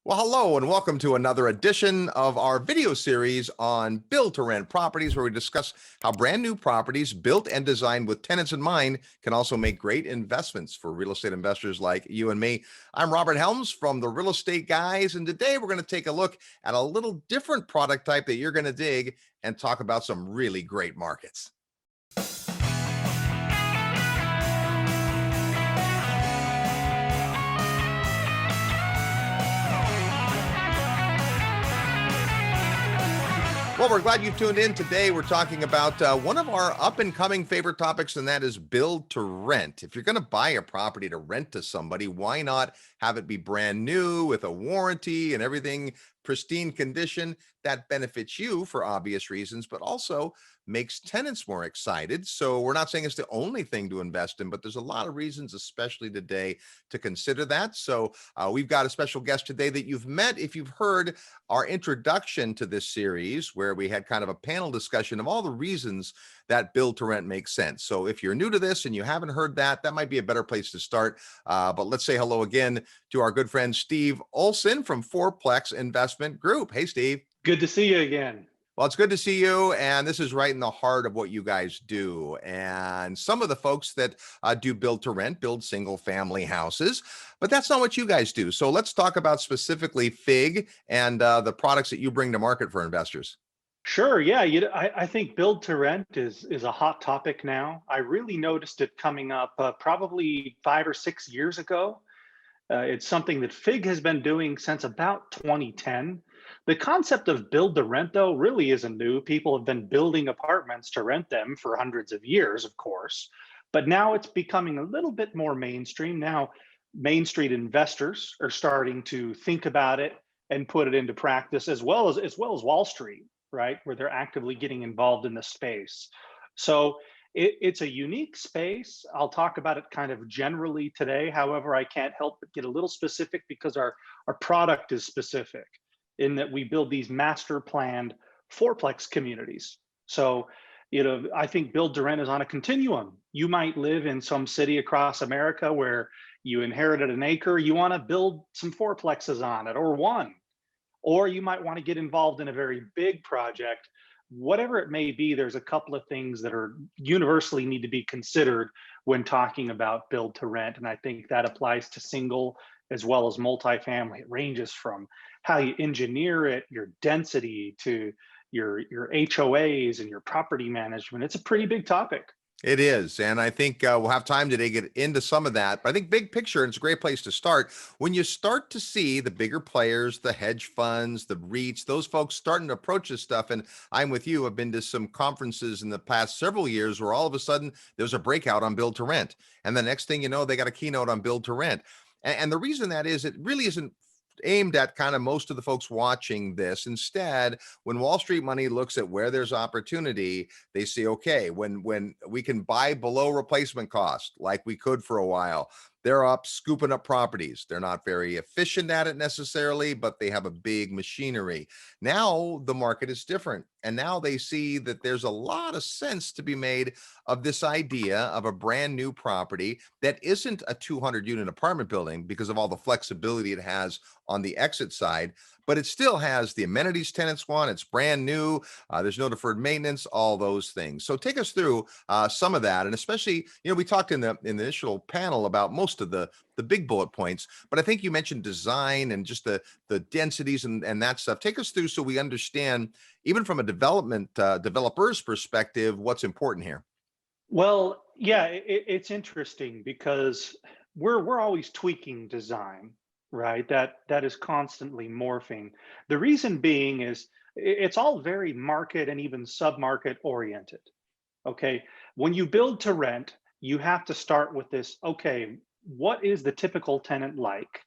Well, hello and welcome to another edition of our video series on build to rent properties, where we discuss how brand new properties built and designed with tenants in mind can also make great investments for real estate investors like you and me. I'm Robert Helms from the Real Estate Guys, and today we're going to take a look at a little different product type that you're going to dig and talk about some really great markets. Well, we're glad you tuned in. Today, we're talking about one of our up and coming favorite topics, and that is build to rent. If you're going to buy a property to rent to somebody, why not have it be brand new with a warranty and everything pristine condition? That benefits you for obvious reasons, but also makes tenants more excited. So we're not saying it's the only thing to invest in, but there's a lot of reasons, especially today, to consider that. So we've got a special guest today that you've met if you've heard our introduction to this series, where we had kind of a panel discussion of all the reasons that build to rent makes sense. So if you're new to this and you haven't heard that, that might be a better place to start. But let's say hello again to our good friend Steve Olson from Fourplex Investment Group. Hey, Steve. Good to see you again. Well, it's good to see you. And this is right in the heart of what you guys do. And some of the folks that do build to rent build single family houses, but that's not what you guys do. So let's talk about specifically FIG and the products that you bring to market for investors. Sure. Yeah. I think build to rent is a hot topic now. I really noticed it coming up probably 5 or 6 years ago. It's something that FIG has been doing since about 2010. The concept of build to rent, though, really isn't new. People have been building apartments to rent them for hundreds of years, of course. But now it's becoming a little bit more mainstream. Now, Main Street investors are starting to think about it and put it into practice, as well as Wall Street, right, where they're actively getting involved in the space. So it's a unique space. I'll talk about it kind of generally today. However, I can't help but get a little specific because our product is specific in that we build these master planned fourplex communities. So, I think build to rent is on a continuum. You might live in some city across America where you inherited an acre, you want to build some fourplexes on it or one, or you might want to get involved in a very big project. Whatever it may be, there's a couple of things that are universally need to be considered when talking about build to rent. And I think that applies to single as well as multifamily. It ranges from how you engineer it, your density, to your HOAs and your property management. It's a pretty big topic. It is. And I think we'll have time today to get into some of that. But I think big picture, and it's a great place to start. When you start to see the bigger players, the hedge funds, the REITs, those folks starting to approach this stuff. And I'm with you. I've been to some conferences in the past several years where all of a sudden there's a breakout on build to rent. And the next thing you know, they got a keynote on build to rent. And the reason that is, it really isn't aimed at kind of most of the folks watching this. Instead, when Wall Street money looks at where there's opportunity, they see, okay, when we can buy below replacement cost, like we could for a while, they're up scooping up properties. They're not very efficient at it necessarily, but they have a big machinery. Now the market is different. And now they see that there's a lot of sense to be made of this idea of a brand new property that isn't a 200 unit apartment building because of all the flexibility it has on the exit side, but it still has the amenities tenants want. It's brand new. There's no deferred maintenance, all those things. So take us through some of that. And especially, we talked in the initial panel about most of the big bullet points, but I think you mentioned design and just the densities and that stuff. Take us through so we understand, even from a developer's perspective, what's important here. Well, yeah, it's interesting because we're always tweaking design, right? That is constantly morphing. The reason being is it's all very market and even sub-market oriented. Okay. When you build to rent, you have to start with this, okay, what is the typical tenant like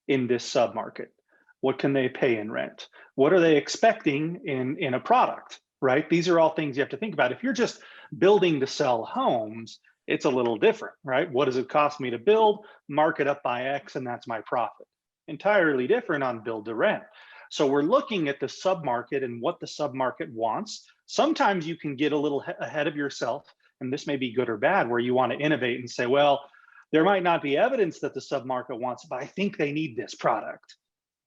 in this sub-market? What can they pay in rent? What are they expecting in a product, right? These are all things you have to think about. If you're just building to sell homes, it's a little different, right? What does it cost me to build? Mark it up by X, and that's my profit. Entirely different on build to rent. So we're looking at the submarket and what the submarket wants. Sometimes you can get a little ahead of yourself, and this may be good or bad, where you want to innovate and say, well, there might not be evidence that the submarket wants, but I think they need this product.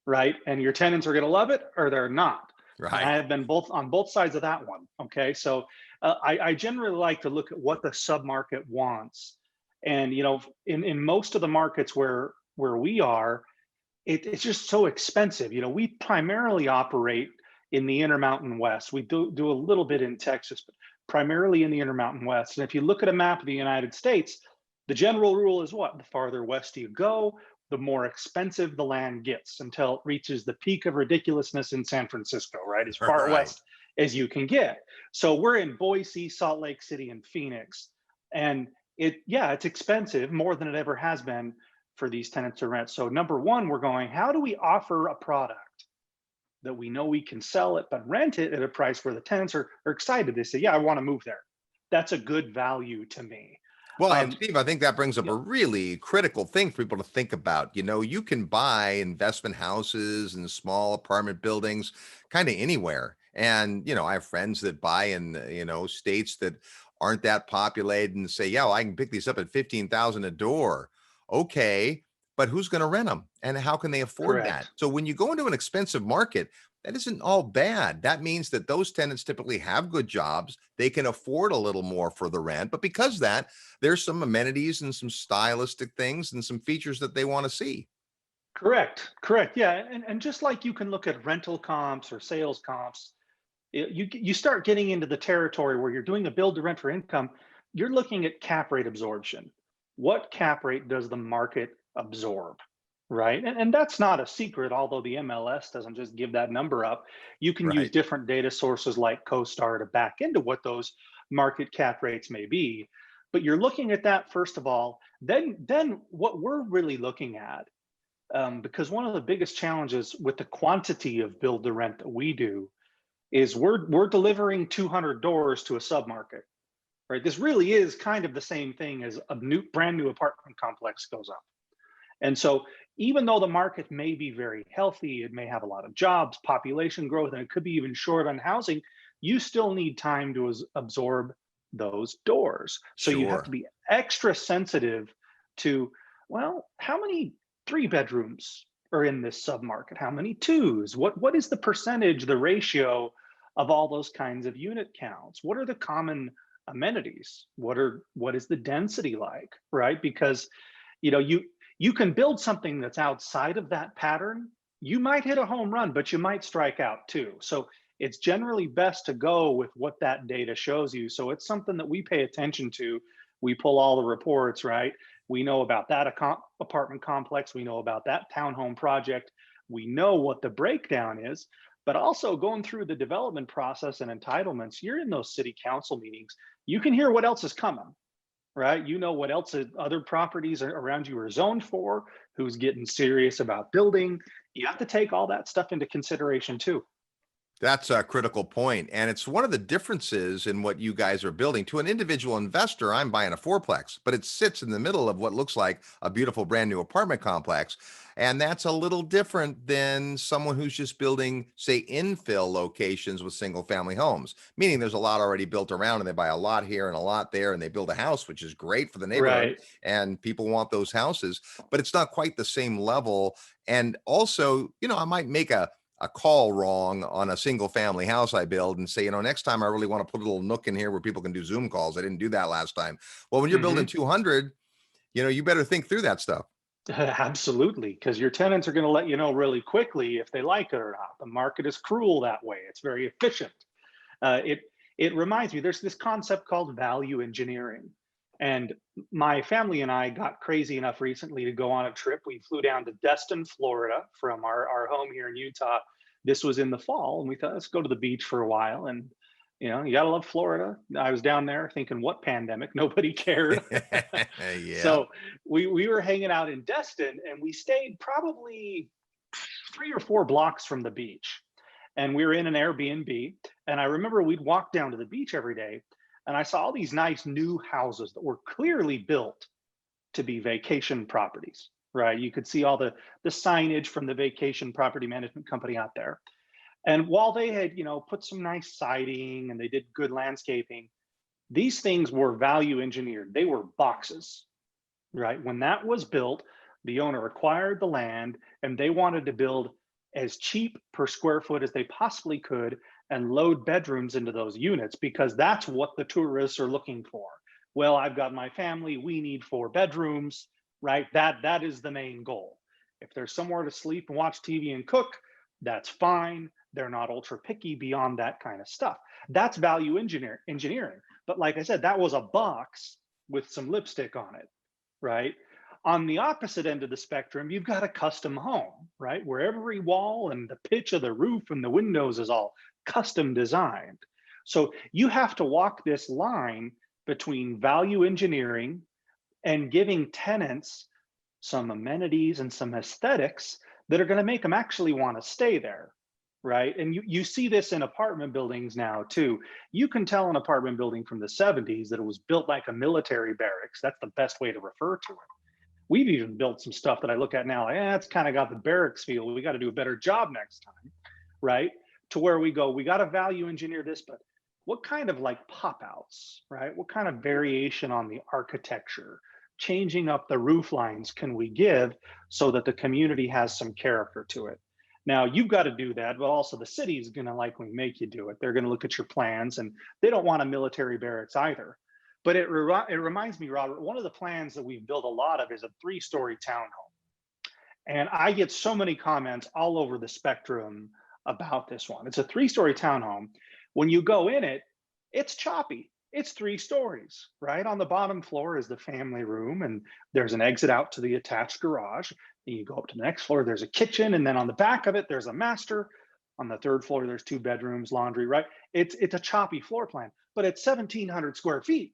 right? And your tenants are going to love it or they're not. And I Right. have been both on both sides of that one. Okay, so I generally like to look at what the submarket wants, and in most of the markets where we are, it's just so expensive. We primarily operate in the Intermountain West. We do a little bit in Texas, but primarily in the Intermountain West. And if you look at a map of the United States, the general rule is what? The farther west you go, the more expensive the land gets until it reaches the peak of ridiculousness in San Francisco, right? As far Right. west as you can get. So we're in Boise, Salt Lake City, and Phoenix. And it's expensive more than it ever has been for these tenants to rent. So number one, we're going, how do we offer a product that we know we can sell it, but rent it at a price where the tenants are excited? They say, yeah, I want to move there. That's a good value to me. Well, and Um, Steve, I think that brings up yeah, a really critical thing for people to think about. You can buy investment houses and small apartment buildings kind of anywhere. And, I have friends that buy in, states that aren't that populated and say, yeah, well, I can pick these up at 15,000 a door. Okay, but who's going to rent them and how can they afford that? correct. So when you go into an expensive market, that isn't all bad. That means that those tenants typically have good jobs. They can afford a little more for the rent. But because of that, there's some amenities and some stylistic things and some features that they want to see. Correct. Correct. Yeah. And just like you can look at rental comps or sales comps, you start getting into the territory where you're doing a build to rent for income. You're looking at cap rate absorption. What cap rate does the market absorb? Right. And that's not a secret, although the MLS doesn't just give that number up. You can use Right. different data sources like CoStar to back into what those market cap rates may be. But you're looking at that first of all. Then what we're really looking at, because one of the biggest challenges with the quantity of build to rent that we do is we're delivering 200 doors to a submarket, right? This really is kind of the same thing as a brand new apartment complex goes up. And so even though the market may be very healthy, it may have a lot of jobs, population growth, and it could be even short on housing, you still need time to absorb those doors. So you have to Sure. be extra sensitive to, well, how many three bedrooms are in this submarket? How many twos? What is the percentage, the ratio of all those kinds of unit counts? What are the common amenities? What is the density like, right? Because you know, you can build something that's outside of that pattern. You might hit a home run, but you might strike out too. So it's generally best to go with what that data shows you. So it's something that we pay attention to. We pull all the reports, right? We know about that apartment complex. We know about that townhome project. We know what the breakdown is, but also going through the development process and entitlements, you're in those city council meetings. You can hear what else is coming, right? You know what else other properties around you are zoned for, who's getting serious about building. You have to take all that stuff into consideration too. That's a critical point. And it's one of the differences in what you guys are building. To an individual investor, I'm buying a fourplex, but it sits in the middle of what looks like a beautiful brand new apartment complex. And that's a little different than someone who's just building, say, infill locations with single family homes, meaning there's a lot already built around and they buy a lot here and a lot there and they build a house, which is great for the neighborhood. Right. And people want those houses, but it's not quite the same level. And also, I might make a call wrong on a single family house I build and say, next time I really want to put a little nook in here where people can do Zoom calls. I didn't do that last time. Well, when you're building Hmm. 200, you better think through that stuff. Absolutely, because your tenants are going to let you know really quickly if they like it or not. The market is cruel that way. It's very efficient. It reminds me, there's this concept called value engineering. And my family and I got crazy enough recently to go on a trip. We flew down to Destin, Florida from our home here in Utah. This was in the fall, and we thought, let's go to the beach for a while. And you gotta love Florida. I was down there thinking, what pandemic? Nobody cared. Yeah. So we were hanging out in Destin, and we stayed probably 3 or 4 blocks from the beach. And we were in an Airbnb. And I remember we'd walk down to the beach every day, and I saw all these nice new houses that were clearly built to be vacation properties, right? You could see all the signage from the vacation property management company out there. And while they had, put some nice siding and they did good landscaping, these things were value engineered. They were boxes, right? When that was built, the owner acquired the land and they wanted to build as cheap per square foot as they possibly could and load bedrooms into those units because that's what the tourists are looking for. Well, I've got my family, we need 4 bedrooms, right? That is the main goal. If there's somewhere to sleep and watch TV and cook, that's fine. They're not ultra picky beyond that kind of stuff. That's value engineering. But like I said, that was a box with some lipstick on it, right? On the opposite end of the spectrum, you've got a custom home, right? Where every wall and the pitch of the roof and the windows is all custom designed. So you have to walk this line between value engineering and giving tenants some amenities and some aesthetics that are going to make them actually want to stay there, right? And you see this in apartment buildings now too. You can tell an apartment building from the 70s that it was built like a military barracks. That's the best way to refer to it. We've even built some stuff that I look at now, like, it's kind of got the barracks feel. We got to do a better job next time, right? To where we go, we got to value engineer this, but what kind of like pop outs, right? What kind of variation on the architecture, changing up the roof lines can we give so that the community has some character to it? Now you've got to do that, but also the city is going to likely make you do it. They're going to look at your plans and they don't want a military barracks either. But it reminds me, Robert, one of the plans that we've built a lot of is a 3-story townhome. And I get so many comments all over the spectrum about this one. It's a 3-story townhome. When you go in it, it's choppy. It's 3 stories, right? On the bottom floor is the family room, and there's an exit out to the attached garage. Then you go up to the next floor, there's a kitchen, and then on the back of it, there's a master. On the 3rd floor, there's 2 bedrooms, laundry, right? It's a choppy floor plan, but it's 1,700 square feet,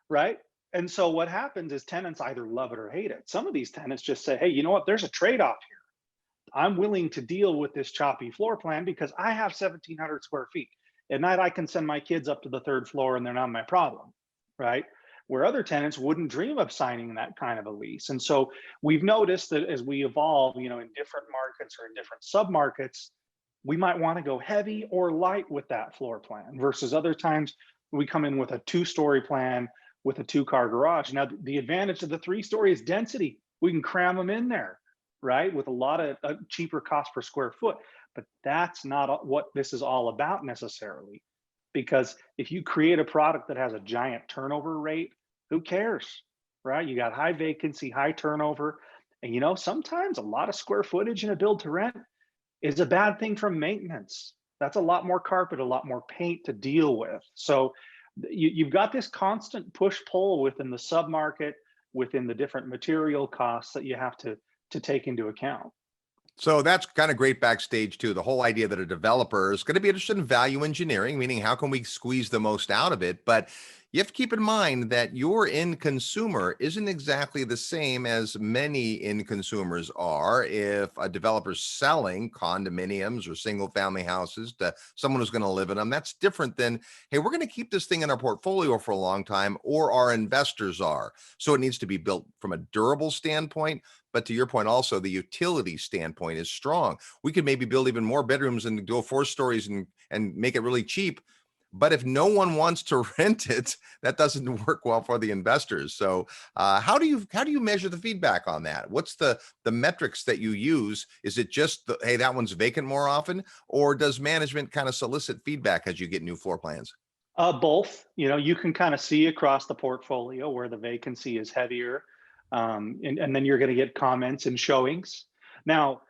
right? And so what happens is tenants either love it or hate it. Some of these tenants just say, hey, you know what? There's a trade-off here. I'm willing to deal with this choppy floor plan because I have 1,700 square feet. At night, I can send my kids up to the 3rd floor and they're not my problem, right? Where other tenants wouldn't dream of signing that kind of a lease. And so we've noticed that as we evolve, in different markets or in different submarkets, we might want to go heavy or light with that floor plan versus other times we come in with a 2-story plan with a 2-car garage. Now, the advantage of the 3-story is density. We can cram them in there, right? With a lot of cheaper cost per square foot. But that's not what this is all about necessarily. Because if you create a product that has a giant turnover rate, who cares, right? You got high vacancy, high turnover. And sometimes a lot of square footage in a build to rent is a bad thing from maintenance. That's a lot more carpet, a lot more paint to deal with. So you've got this constant push pull within the submarket, within the different material costs that you have to take into account. So that's kind of great backstage too. The whole idea that a developer is going to be interested in value engineering, meaning how can we squeeze the most out of it? But you have to keep in mind that your end consumer isn't exactly the same as many end consumers are. If a developer's selling condominiums or single family houses to someone who's going to live in them, that's different than, hey, we're going to keep this thing in our portfolio for a long time, or our investors are. So it needs to be built from a durable standpoint. But to your point, also the utility standpoint is strong. We could maybe build even more bedrooms and go 4 stories and make it really cheap. But if no one wants to rent it, that doesn't work well for the investors. So how do you measure the feedback on that? What's the metrics that you use? Is it just hey, that one's vacant more often, or does management kind of solicit feedback as you get new floor plans? Both. You can kind of see across the portfolio where the vacancy is heavier, and then you're going to get comments and showings. Now,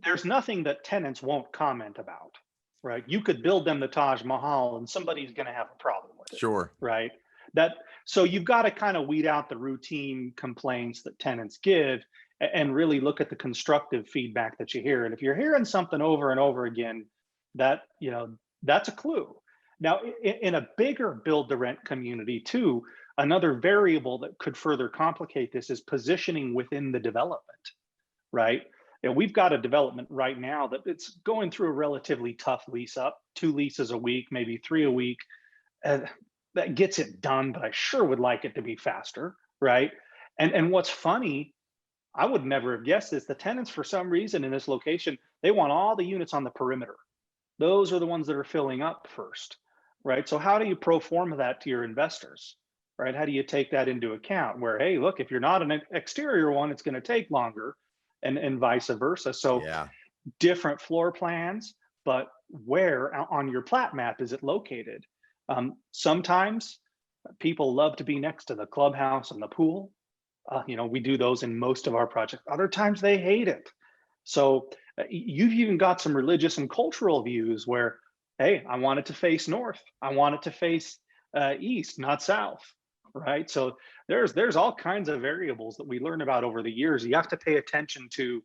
there's nothing that tenants won't comment about, right? You could build them the Taj Mahal and somebody's going to have a problem with it, Sure. right? So you've got to kind of weed out the routine complaints that tenants give and really look at the constructive feedback that you hear. And if you're hearing something over and over again, that's a clue. Now, in a bigger build to rent community too, another variable that could further complicate this is positioning within the development, right? And we've got a development right now that it's going through a relatively tough lease up, 2 leases a week, maybe 3 a week. That gets it done, but I sure would like it to be faster, right? And what's funny, I would never have guessed this. The tenants, for some reason in this location, they want all the units on the perimeter. Those are the ones that are filling up first, right? So how do you pro forma that to your investors, right? How do you take that into account where, hey, look, if you're not an exterior one, it's going to take longer and vice versa. So Yeah. different floor plans, but where on your plat map is it located? Sometimes people love to be next to the clubhouse and the pool. We do those in most of our projects. Other times they hate it. So you've even got some religious and cultural views where, hey, I want it to face north. I want it to face east, not south, right? So there's all kinds of variables that we learn about over the years. You have to pay attention to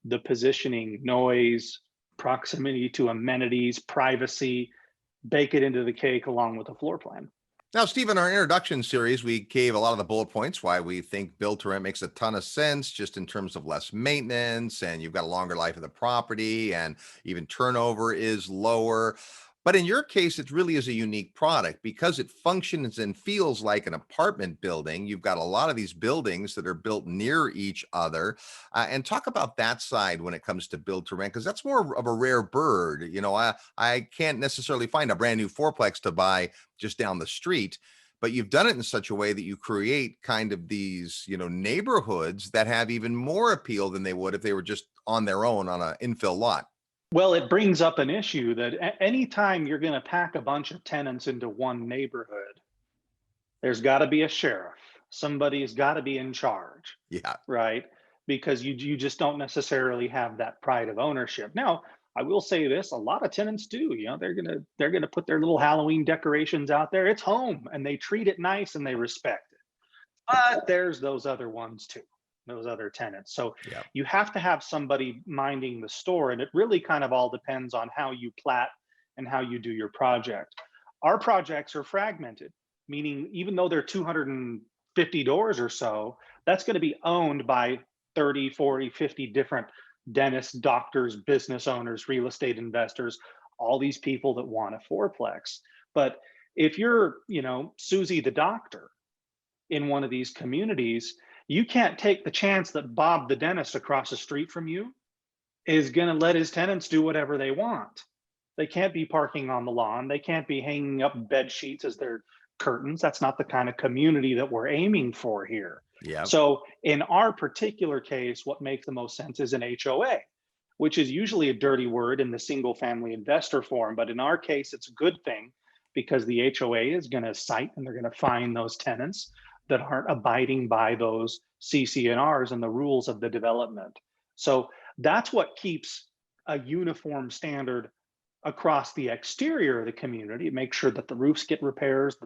the positioning, noise, proximity to amenities, privacy, bake it into the cake along with the floor plan. Now, Steve, in our introduction series, we gave a lot of the bullet points why we think build to rent makes a ton of sense, just in terms of less maintenance, and you've got a longer life of the property, and even turnover is lower. But in your case, it really is a unique product because it functions and feels like an apartment building. You've got a lot of these buildings that are built near each other. And talk about that side when it comes to build to rent, because that's more of a rare bird. I can't necessarily find a brand new fourplex to buy just down the street, but you've done it in such a way that you create kind of these, neighborhoods that have even more appeal than they would if they were just on their own on an infill lot. Well, it brings up an issue that anytime you're going to pack a bunch of tenants into one neighborhood, there's got to be a sheriff. Somebody's got to be in charge, Yeah. right? Because you just don't necessarily have that pride of ownership. Now, I will say this: a lot of tenants do. They're gonna put their little Halloween decorations out there. It's home, and they treat it nice and they respect it. But there's those other ones too, those other tenants. So Yeah. you have to have somebody minding the store, and it really kind of all depends on how you plat and how you do your project. Our projects are fragmented, meaning even though they're 250 doors or so, that's going to be owned by 30, 40, 50 different dentists, doctors, business owners, real estate investors, all these people that want a fourplex. But if you're, Susie the doctor in one of these communities, you can't take the chance that Bob the dentist across the street from you is going to let his tenants do whatever they want. They can't be parking on the lawn. They can't be hanging up bed sheets as their curtains. That's not the kind of community that we're aiming for here. Yeah. So in our particular case, what makes the most sense is an HOA, which is usually a dirty word in the single family investor form. But in our case, it's a good thing because the HOA is going to cite and they're going to find those tenants that aren't abiding by those CC&Rs and the rules of the development. So that's what keeps a uniform standard across the exterior of the community. Make sure that the roofs get repairs,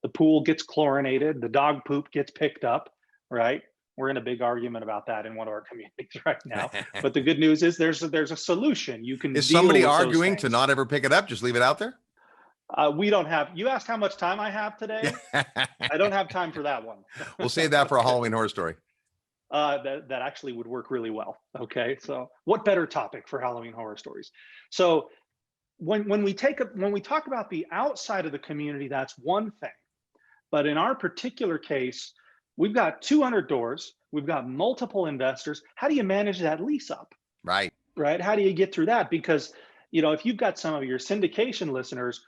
the pool gets chlorinated, the dog poop gets picked up, right? We're in a big argument about that in one of our communities right now. But the good news is there's a solution. You can Is deal somebody with those arguing to things. not ever pick it up? Just leave it out there? We don't have, you asked how much time I have today. I don't have time for that one. We'll save that for a Halloween horror story. That actually would work really well. Okay, so what better topic for Halloween horror stories? So when we talk about the outside of the community, that's one thing. But in our particular case, we've got 200 doors, we've got multiple investors. How do you manage that lease up? Right. Right? How do you get through that? Because if you've got some of your syndication listeners,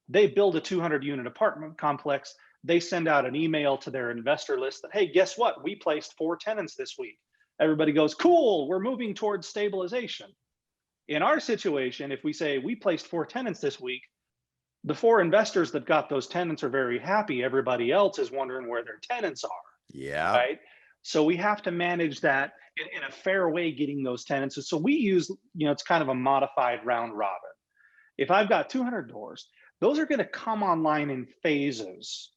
they build a 200 unit apartment complex. They send out an email to their investor list that, hey, guess what? We placed 4 tenants this week. Everybody goes, cool, we're moving towards stabilization. In our situation, if we say we placed 4 tenants this week, the 4 investors that got those tenants are very happy. Everybody else is wondering where their tenants are. Yeah. Right. So we have to manage that in a fair way, getting those tenants. So we use, it's kind of a modified round robin. If I've got 200 doors, those are going to come online in phases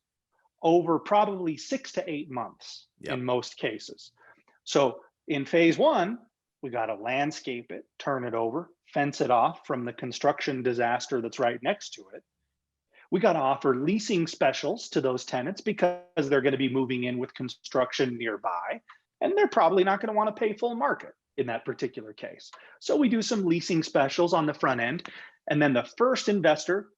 over probably 6 to 8 months in most cases. So in phase 1, we got to landscape it, turn it over, fence it off from the construction disaster that's right next to it. We got to offer leasing specials to those tenants because they're going to be moving in with construction nearby, and they're probably not going to want to pay full market in that particular case. So we do some leasing specials on the front end, and then the first investor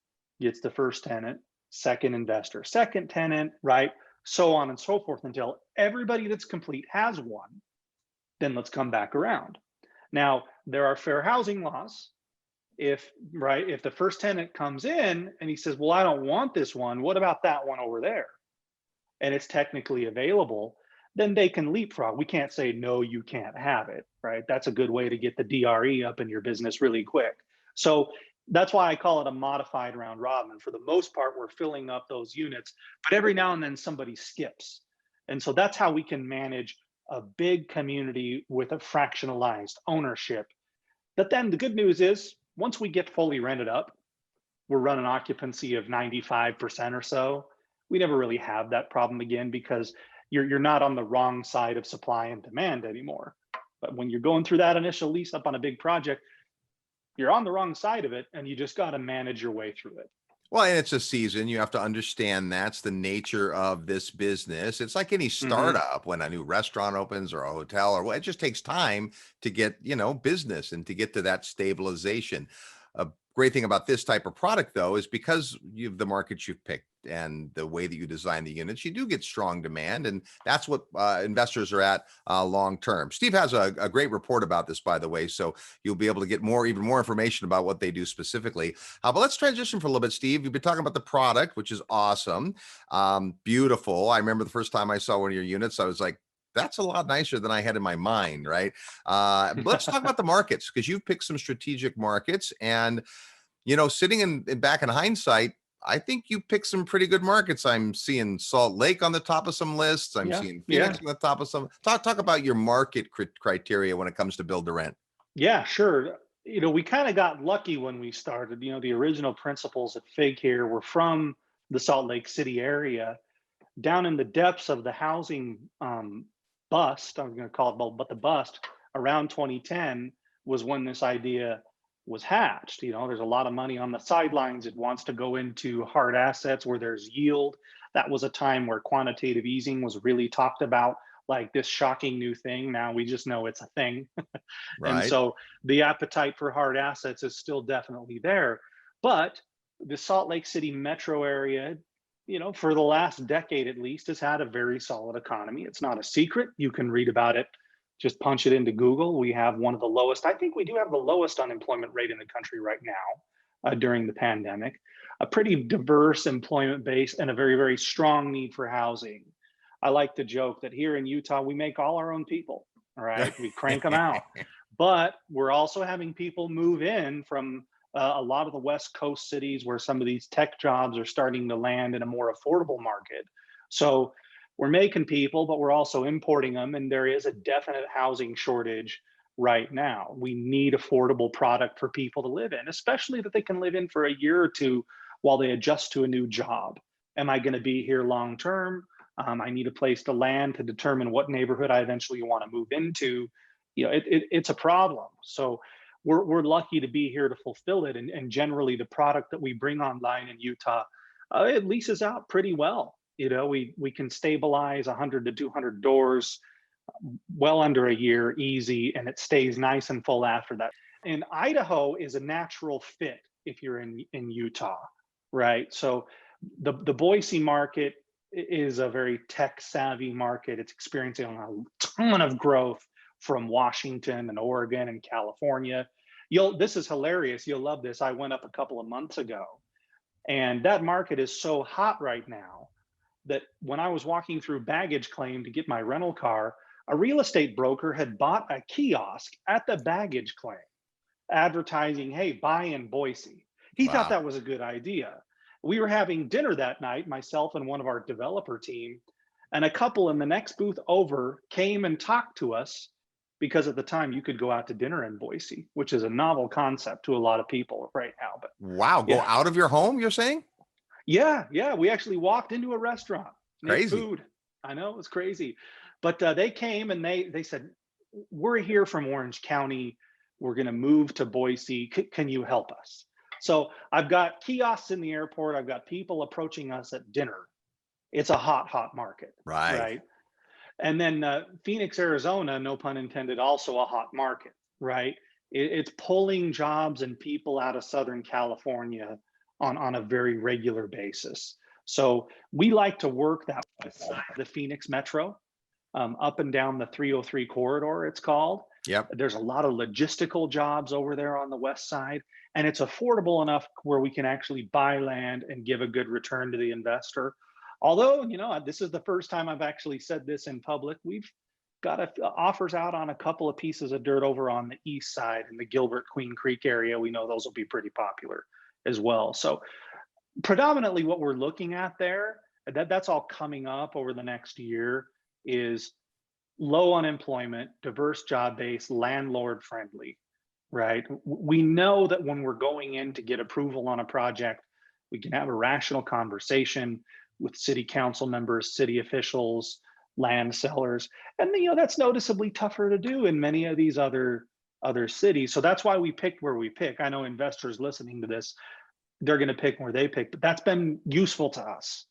gets the first tenant, second investor, second tenant, right? So on and so forth until everybody that's complete has one. Then let's come back around. Now, there are fair housing laws. If the first tenant comes in and he says, well, I don't want this one, what about that one over there? And it's technically available, then they can leapfrog. We can't say, no, you can't have it, right? That's a good way to get the DRE up in your business really quick. So that's why I call it a modified round robin. For the most part, we're filling up those units, but every now and then somebody skips. And so that's how we can manage a big community with a fractionalized ownership. But then the good news is, once we get fully rented up, we're running occupancy of 95% or so. We never really have that problem again because you're not on the wrong side of supply and demand anymore. But when you're going through that initial lease up on a big project, you're on the wrong side of it and you just got to manage your way through it. Well, and it's a season. You have to understand that's the nature of this business. It's like any Hmm. startup when a new restaurant opens or a hotel or what, it just takes time to get, business and to get to that stabilization. A great thing about this type of product though is because you've the markets you've picked and the way that you design the units, you do get strong demand, and that's what investors are at long term. Steve has a great report about this, by the way, so you'll be able to get even more information about what they do specifically. But let's transition for a little bit, Steve. You've been talking about the product, which is awesome, beautiful. I remember the first time I saw one of your units, I was like, that's a lot nicer than I had in my mind, right? Let's talk about the markets because you've picked some strategic markets, and sitting in back in hindsight, I think you picked some pretty good markets. I'm seeing Salt Lake on the top of some lists. I'm Yeah, seeing Phoenix yeah, on the top of some. Talk about your market criteria when it comes to build to rent. yeah, sure. We kind of got lucky when we started. The original principles at Fig here were from the Salt Lake City area, down in the depths of the housing bust. I'm going to call it, but the bust around 2010 was when this idea was hatched. There's a lot of money on the sidelines. It wants to go into hard assets where there's yield. That was a time where quantitative easing was really talked about, like this shocking new thing. Now we just know it's a thing. And Right. so the appetite for hard assets is still definitely there. But the Salt Lake City metro area, for the last decade at least, has had a very solid economy. It's not a secret. You can read about it. Just punch it into Google. We have one of the lowest, I think we do have the lowest unemployment rate in the country right now during the pandemic, a pretty diverse employment base, and a very, very strong need for housing. I like to joke that here in Utah, we make all our own people. All right. We crank them out. But we're also having people move in from a lot of the West Coast cities where some of these tech jobs are starting to land in a more affordable market. So we're making people, but we're also importing them. And there is a definite housing shortage right now. We need affordable product for people to live in, especially that they can live in for a year or two while they adjust to a new job. Am I going to be here long term? I need a place to land to determine what neighborhood I eventually want to move into. It's a problem. So we're lucky to be here to fulfill it. And generally, the product that we bring online in Utah, it leases out pretty well. We can stabilize 100 to 200 doors well under a year, easy, and it stays nice and full after that. And Idaho is a natural fit if you're in Utah, right? So the Boise market is a very tech savvy market. It's experiencing a ton of growth from Washington and Oregon and California. This is hilarious. You'll love this. I went up a couple of months ago, and that market is so hot right now that when I was walking through baggage claim to get my rental car, a real estate broker had bought a kiosk at the baggage claim advertising, hey, buy in Boise. He thought Wow. that was a good idea. We were having dinner that night, myself and one of our developer team, and a couple in the next booth over came and talked to us because at the time you could go out to dinner in Boise, which is a novel concept to a lot of people right now. But Wow. Go yeah, out of your home, you're saying? yeah, we actually walked into a restaurant and ate Crazy. food. I know, it was crazy. But they came and they said, we're here from Orange County. We're going to move to Boise. Can you help us? So I've got kiosks in the airport. I've got people approaching us at dinner. It's a hot market, Right. right? And then Phoenix, Arizona, no pun intended, also a hot market, right? It's pulling jobs and people out of Southern California on a very regular basis. So we like to work that side of the Phoenix metro, up and down the 303 corridor, it's called. Yep. There's a lot of logistical jobs over there on the west side, and it's affordable enough where we can actually buy land and give a good return to the investor. Although, this is the first time I've actually said this in public. We've got offers out on a couple of pieces of dirt over on the east side in the Gilbert Queen Creek area. We know those will be pretty popular as well. So predominantly what we're looking at there, that's all coming up over the next year, is low unemployment, diverse job base, landlord friendly, right? We know that when we're going in to get approval on a project, we can have a rational conversation with city council members, city officials, land sellers, and that's noticeably tougher to do in many of these other cities. So that's why we picked where we pick. I know investors listening to this, they're going to pick where they pick, but that's been useful to us.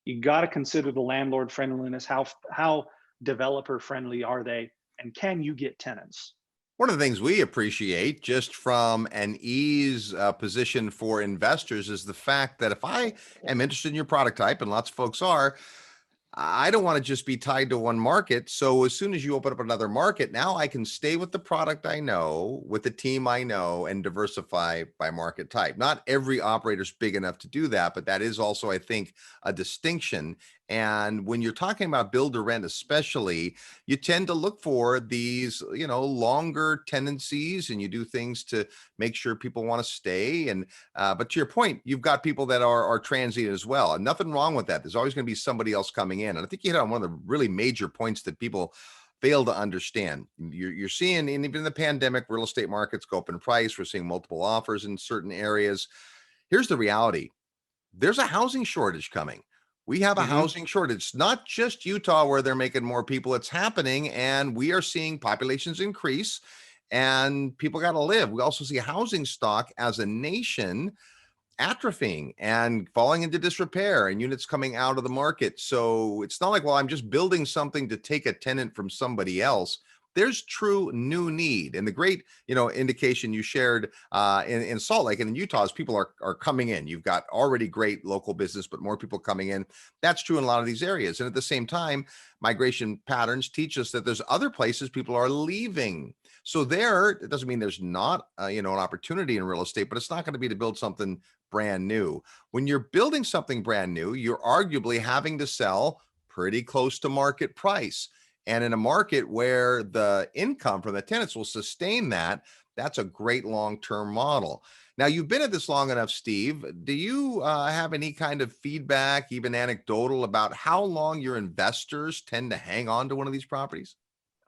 You got to consider the landlord friendliness. How developer friendly are they, and can you get tenants? One of the things we appreciate just from an ease position for investors is the fact that if I am interested in your product type, and lots of folks are, I don't want to just be tied to one market. So as soon as you open up another market, now I can stay with the product I know, with the team I know, and diversify by market type. Not every operator is big enough to do that, but that is also, I think, a distinction. And when you're talking about build to rent, especially, you tend to look for these, longer tenancies, and you do things to make sure people want to stay. And but to your point, you've got people that are transient as well, and nothing wrong with that. There's always going to be somebody else coming in, and I think you hit on one of the really major points that people fail to understand. You're seeing, and even in the pandemic, real estate markets go up in price. We're seeing multiple offers in certain areas. Here's the reality: there's a housing shortage coming. We have a Hmm. housing shortage. It's not just Utah where they're making more people. It's happening, and we are seeing populations increase, and people got to live. We also see housing stock as a nation atrophying and falling into disrepair, and units coming out of the market. So it's not like, well, I'm just building something to take a tenant from somebody else. There's true new need. And the great, indication you shared in Salt Lake and in Utah is people are coming in. You've got already great local business, but more people coming in. That's true in a lot of these areas. And at the same time, migration patterns teach us that there's other places people are leaving. So there, it doesn't mean there's not, an opportunity in real estate, but it's not going to be to build something brand new. When you're building something brand new, you're arguably having to sell pretty close to market price. And in a market where the income from the tenants will sustain that, that's a great long-term model. Now, you've been at this long enough, Steve. Do you have any kind of feedback, even anecdotal, about how long your investors tend to hang on to one of these properties?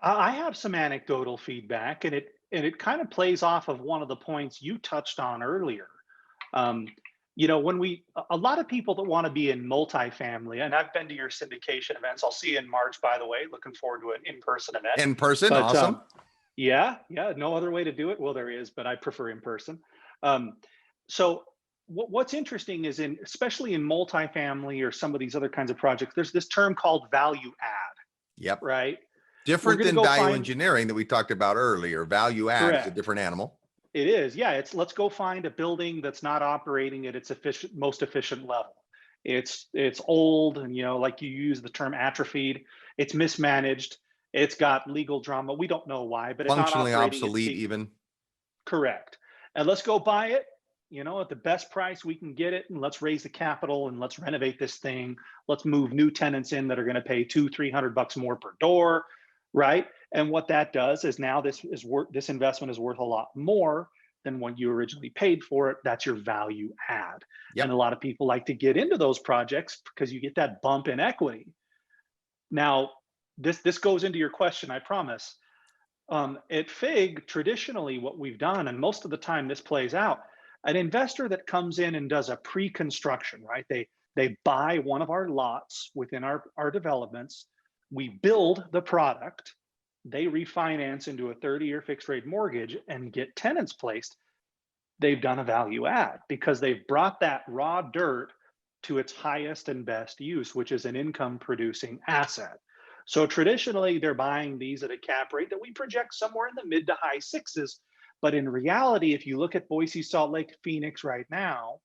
I have some anecdotal feedback, and it kind of plays off of one of the points you touched on earlier. Um, when a lot of people that want to be in multifamily, and I've been to your syndication events. I'll see you in March, by the way. Looking forward to an in-person event. In person, But awesome. yeah, yeah, no other way to do it. Well, there is, but I prefer in person. Um, so what's interesting is especially in multifamily or some of these other kinds of projects, there's this term called value add, Yep. right? We're Different going to than go value find. engineering that we talked about earlier. Value add is a Correct. different animal. It is. Yeah, it's let's go find a building that's not operating at its most efficient level. It's old, and like you use the term atrophied. It's mismanaged. It's got legal drama. We don't know why, but it's not Functionally operating at obsolete peak. even. Correct. And let's go buy it, at the best price we can get it, and let's raise the capital and let's renovate this thing. Let's move new tenants in that are going to pay 200-300 bucks more per door, right? And what that does is now this investment is worth a lot more than what you originally paid for it. That's your value add. And a Yep. lot of people like to get into those projects because you get that bump in equity. Now, this goes into your question, I promise. At FIG, traditionally, what we've done, and most of the time this plays out, an investor that comes in and does a pre-construction, right? They buy one of our lots within our developments. We build the product. They refinance into a 30-year fixed rate mortgage and get tenants placed. They've done a value add because they've brought that raw dirt to its highest and best use, which is an income producing asset. So traditionally, they're buying these at a cap rate that we project somewhere in the mid to high sixes. But in reality, if you look at Boise, Salt Lake, Phoenix right now,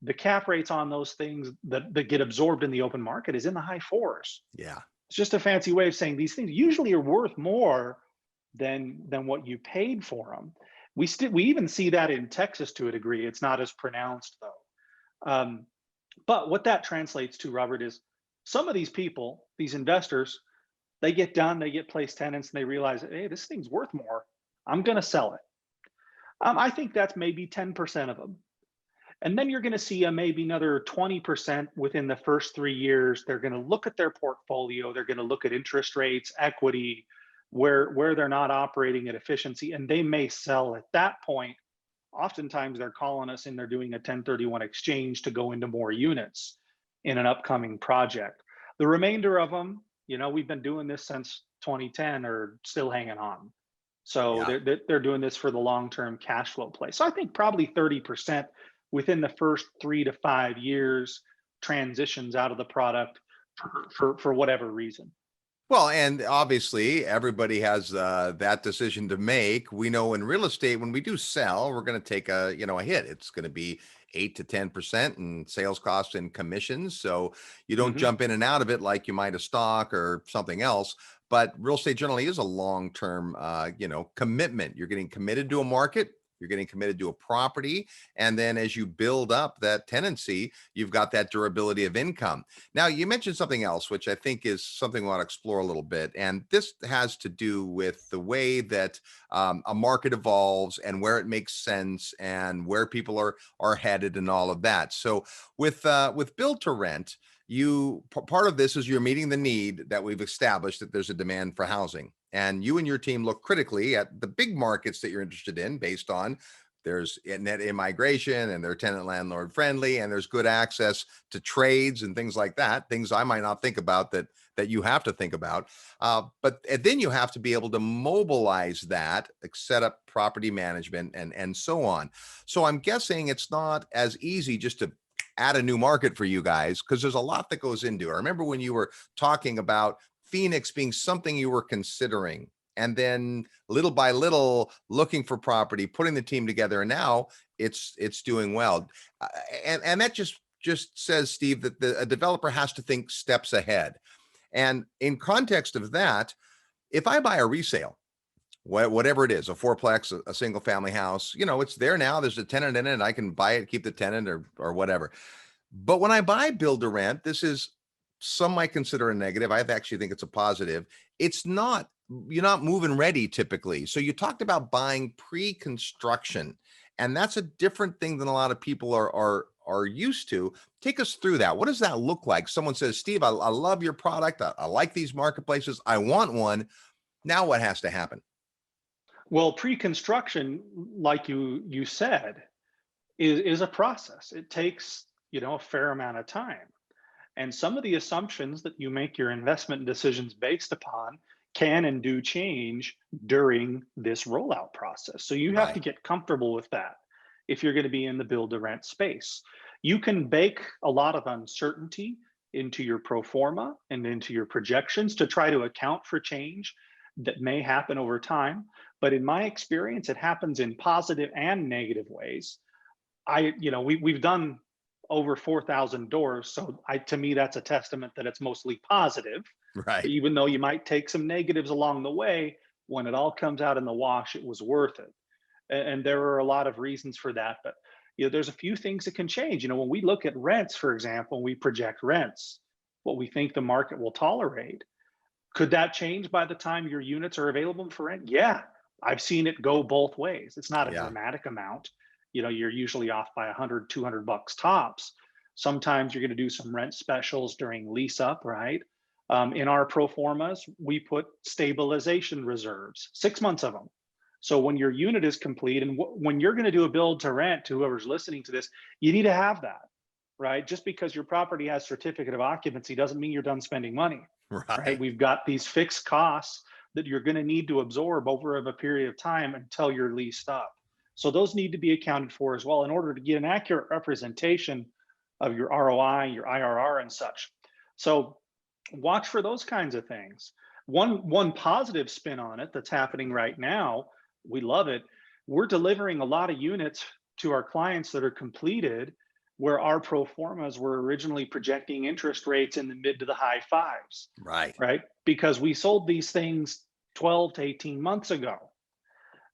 the cap rates on those things that get absorbed in the open market is in the high fours. Yeah. It's just a fancy way of saying these things usually are worth more than what you paid for them. We even see that in Texas to a degree. It's not as pronounced though. But what that translates to, Robert, is Some of these people, these investors, they get done, they get placed tenants, and they realize, hey, this thing's worth more. I'm going to sell it. I think that's maybe 10% of them. And then you're going to see maybe another 20% within the first 3 years. They're going to look at their portfolio. They're going to look at interest rates, equity, where they're not operating at efficiency, and they may sell at that point. Oftentimes they're calling us and they're doing a 1031 exchange to go into more units in an upcoming project. The remainder of them, we've been doing this since 2010, are still hanging on. So Yeah. they're doing this for the long-term cash flow play. So I think probably 30% within the first 3 to 5 years transitions out of the product for whatever reason. Well, and obviously everybody has that decision to make. We know in real estate, when we do sell, we're going to take a hit. It's going to be 8 to 10% in sales costs and commissions. So you don't Hmm. jump in and out of it like you might a stock or something else. But real estate generally is a long-term, commitment. You're getting committed to a market. You're getting committed to a property. And then as you build up that tenancy, you've got that durability of income. Now, you mentioned something else, which I think is something we want to explore a little bit. And this has to do with the way that a market evolves and where it makes sense and where people are headed and all of that. So with build to rent, part of this is you're meeting the need that we've established that there's a demand for housing. And you and your team look critically at the big markets that you're interested in based on there's net immigration and they're tenant landlord friendly and there's good access to trades and things like that, things I might not think about that you have to think about. But then you have to be able to mobilize that, like set up property management and so on. So I'm guessing it's not as easy just to add a new market for you guys because there's a lot that goes into it. I remember when you were talking about Phoenix being something you were considering, and then little by little looking for property, putting the team together, and now it's doing well. And that just says, Steve, that a developer has to think steps ahead. And in context of that, if I buy a resale, whatever it is, a fourplex, a single family house, it's there now. There's a tenant in it. I can buy it, keep the tenant or whatever. But when I buy build to rent, this is, some might consider a negative. I actually think it's a positive. It's not, you're not moving ready typically. So you talked about buying pre-construction, and that's a different thing than a lot of people are used to. Take us through that. What does that look like? Someone says, Steve, I love your product. I like these marketplaces. I want one. Now what has to happen? Well, pre-construction, like you said, is a process. It takes, a fair amount of time. And some of the assumptions that you make your investment decisions based upon can and do change during this rollout process. So you have to Right. get comfortable with that if you're going to be in the build to rent space. You can bake a lot of uncertainty into your pro forma and into your projections to try to account for change that may happen over time. But in my experience, it happens in positive and negative ways. We've done over 4,000 doors. So to me, that's a testament that it's mostly positive, Right. even though you might take some negatives along the way. When it all comes out in the wash, it was worth it. And there are a lot of reasons for that. But there's a few things that can change. When we look at rents, for example, we project rents, what we think the market will tolerate. Could that change by the time your units are available for rent? Yeah, I've seen it go both ways. It's not a Yeah. dramatic amount. You're usually off by 100, $200 tops. Sometimes you're going to do some rent specials during lease up, right? In our pro formas, we put stabilization reserves, 6 months of them. So when your unit is complete and when you're going to do a build to rent, to whoever's listening to this, you need to have that, right? Just because your property has certificate of occupancy doesn't mean you're done spending money, right? Right. We've got these fixed costs that you're going to need to absorb over a period of time until you're leased up. So those need to be accounted for as well in order to get an accurate representation of your ROI, your IRR, and such. So watch for those kinds of things. One positive spin on it that's happening right now, we love it. We're delivering a lot of units to our clients that are completed where our pro formas were originally projecting interest rates in the mid to the high fives, Right. right? Because we sold these things 12 to 18 months ago.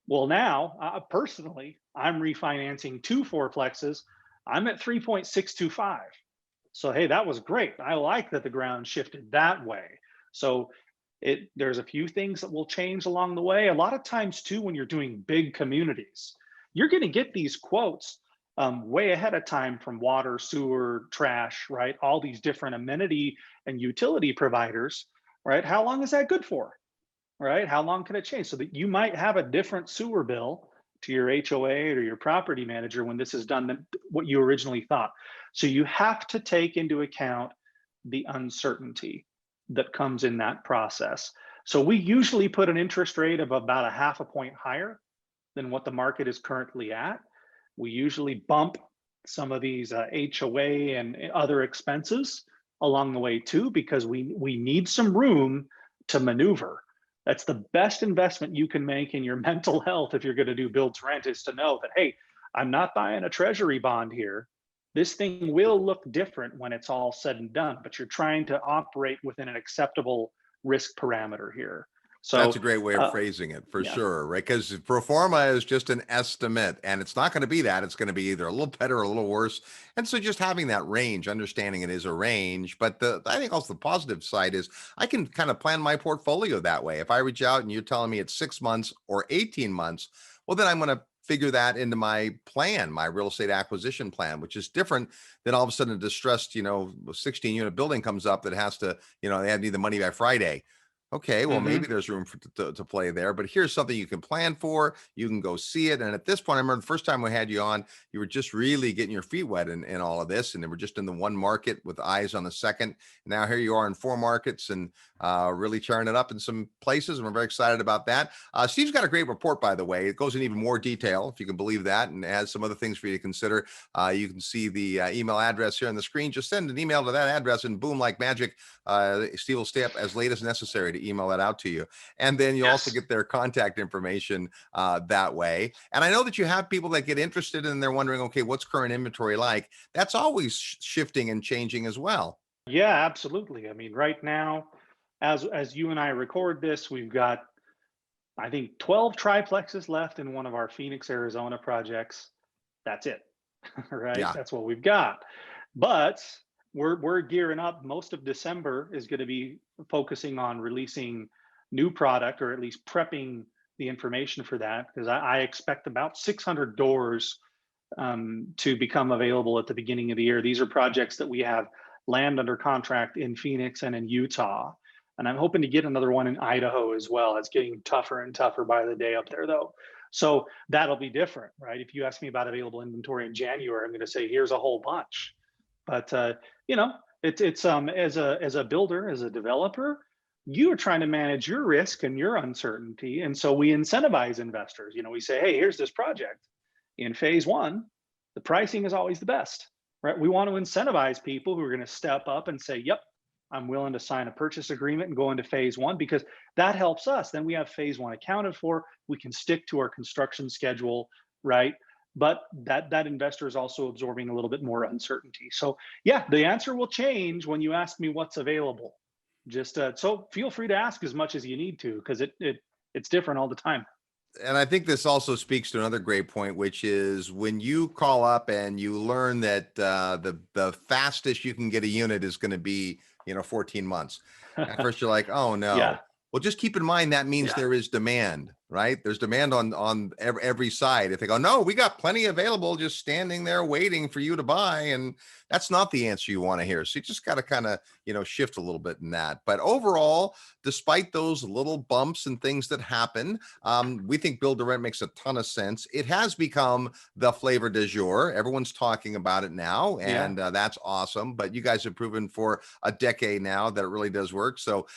Well, now, personally, I'm refinancing two fourplexes. I'm at 3.625. So, hey, that was great. I like that the ground shifted that way. So there's a few things that will change along the way. A lot of times too, when you're doing big communities, you're going to get these quotes way ahead of time from water, sewer, trash, right? All these different amenity and utility providers, right? How long is that good for? Right? How long can it change? So that you might have a different sewer bill to your HOA or your property manager when this is done than what you originally thought. So you have to take into account the uncertainty that comes in that process. So we usually put an interest rate of about a half a point higher than what the market is currently at. We usually bump some of these HOA and other expenses along the way too, because we need some room to maneuver. That's the best investment you can make in your mental health if you're going to do build to rent, is to know that, hey, I'm not buying a treasury bond here. This thing will look different when it's all said and done, but you're trying to operate within an acceptable risk parameter here. That's a So, great way of uh, phrasing it for yeah. sure, right? Because pro forma is just an estimate and it's not going to be that. It's going to be either a little better or a little worse. And so just having that range, understanding it is a range. But I think also the positive side is I can kind of plan my portfolio that way. If I reach out and you're telling me it's 6 months or 18 months, well, then I'm going to figure that into my plan, my real estate acquisition plan, which is different than all of a sudden a distressed, 16 unit building comes up that has to, they need the money by Friday. Okay, well, maybe Hmm. there's room to play there, but here's something you can plan for. You can go see it. And at this point, I remember the first time we had you on, you were just really getting your feet wet in all of this. And they were just in the one market with eyes on the second. Now here you are in four markets and really charring it up in some places. And we're very excited about that. Steve's got a great report, by the way. It goes in even more detail, if you can believe that, and has some other things for you to consider. You can see the email address here on the screen. Just send an email to that address and boom, like magic, Steve will stay up as late as necessary to email that out to you. And then you'll also Yes. get their contact information that way. And I know that you have people that get interested and they're wondering, okay, what's current inventory like? That's always shifting and changing as well. Yeah, absolutely. I mean, right now, as you and I record this, we've got, I think, 12 triplexes left in one of our Phoenix, Arizona projects. That's it. Right? Yeah. That's what we've got. But we're gearing up. Most of December is going to be focusing on releasing new product, or at least prepping the information for that, because I expect about 600 doors to become available at the beginning of the year. These are projects that we have land under contract in Phoenix and in Utah. And I'm hoping to get another one in Idaho as well. It's getting tougher and tougher by the day up there, though. So that'll be different, right? If you ask me about available inventory in January, I'm going to say here's a whole bunch. But you know, it's as a builder, as a developer, you are trying to manage your risk and your uncertainty, and so we incentivize investors. We say, hey, here's this project in phase one. The pricing is always the best, right? We want to incentivize people who are going to step up and say, yep, I'm willing to sign a purchase agreement and go into phase one, because that helps us. Then we have phase one accounted for. We can stick to our construction schedule, right? But that investor is also absorbing a little bit more uncertainty. So yeah, the answer will change when you ask me what's available. Just so feel free to ask as much as you need to, because it's different all the time. And I think this also speaks to another great point, which is when you call up and you learn that the fastest you can get a unit is going to be 14 months. At first, you're like, oh Yeah, no. Well, just keep in mind that means yeah. there is demand, right? There's demand on every side. If they go, no, we got plenty available, just standing there waiting for you to buy, and that's not the answer you want to hear. So you just got to kind of shift a little bit in that. But overall, despite those little bumps and things that happen, we think build to rent makes a ton of sense. It has become the flavor du jour. Everyone's talking about it now, Yeah. and that's awesome. But you guys have proven for a decade now that it really does work. So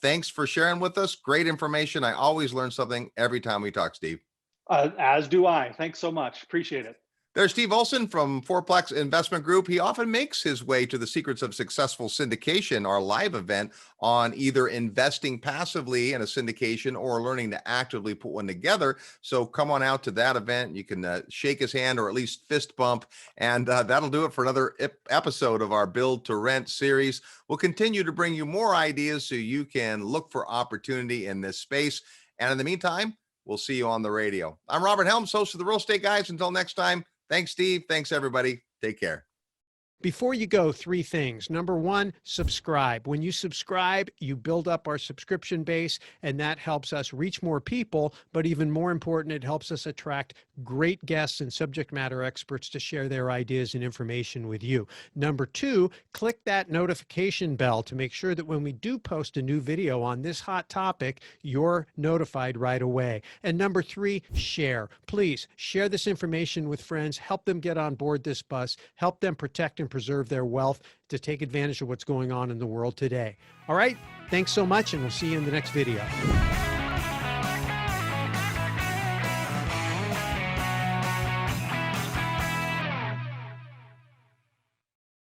thanks for sharing with us. Great information. I always learn something every time we talk, Steve. As do I. Thanks so much. Appreciate it. There's Steve Olson from Fourplex Investment Group. He often makes his way to the Secrets of Successful Syndication, our live event on either investing passively in a syndication or learning to actively put one together. So come on out to that event. You can shake his hand or at least fist bump. And that'll do it for another episode of our Build to Rent series. We'll continue to bring you more ideas so you can look for opportunity in this space. And in the meantime, we'll see you on the radio. I'm Robert Helms, host of the Real Estate Guys. Until next time, thanks, Steve. Thanks, everybody. Take care. Before you go, three things. Number one, subscribe. When you subscribe, you build up our subscription base, and that helps us reach more people. But even more important, it helps us attract great guests and subject matter experts to share their ideas and information with you. Number two, click that notification bell to make sure that when we do post a new video on this hot topic, you're notified right away. And number three, share. Please share this information with friends. Help them get on board this bus. Help them protect and preserve their wealth to take advantage of what's going on in the world today. All right. Thanks so much, and we'll see you in the next video.